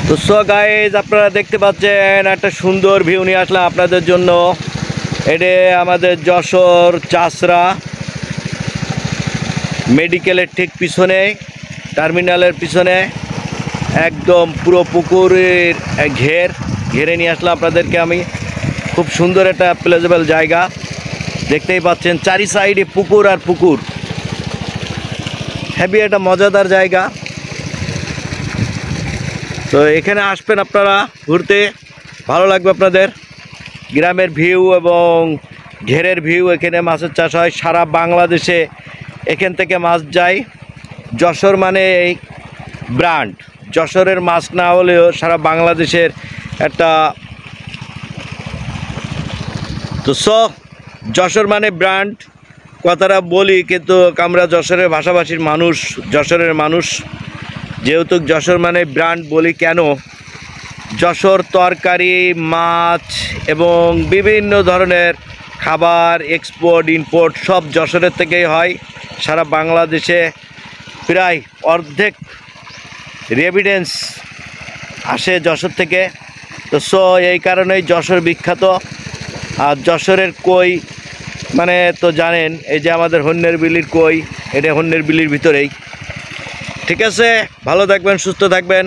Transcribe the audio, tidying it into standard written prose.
তো so guys আপনারা দেখতে পাচ্ছেন একটা সুন্দর ভিউ নিয়ে আসলাম আপনাদের জন্য। এটা আমাদের যশোর চাষরা মেডিকেলের ঠিক পিছনে, টার্মিনালের পিছনে একদম পুরো পুকুরের ঘেরে নিয়ে আসলাম আপনাদেরকে আমি। খুব সুন্দর একটা প্লেজেবল জায়গা, দেখতেই পাচ্ছেন চারি সাইডে পুকুর আর পুকুর। হেভি একটা মজাদার জায়গা। তো এখানে আসবেন আপনারা ঘুরতে, ভালো লাগবে আপনাদের। গ্রামের ভিউ এবং ঘেরের ভিউ, এখানে মাছের চাষ হয় সারা বাংলাদেশে, এখান থেকে মাছ যায়। যশোর মানে এই ব্র্যান্ড, যশোরের মাছ না হলেও সারা বাংলাদেশের একটা। তো যশোর মানে ব্র্যান্ড কথাটা বলি, কিন্তু আমরা যশোরের ভাষাভাষীর মানুষ, যশোরের মানুষ যেহেতু যশোর মানে ব্র্যান্ড বলি কেন, যশোর তরকারি, মাছ এবং বিভিন্ন ধরনের খাবার এক্সপোর্ট ইম্পোর্ট সব যশোরের থেকেই হয়। সারা বাংলাদেশে প্রায় অর্ধেক রেভিডেন্স আসে যশোর থেকে। তো এই কারণেই যশোর বিখ্যাত। আর যশোরের কই মানে তো জানেন, এই যে আমাদের হন্যের বিলির কই, এটা হন্যের বিলির ভিতরেই। ঠিক আছে, ভালো থাকবেন, সুস্থ থাকবেন।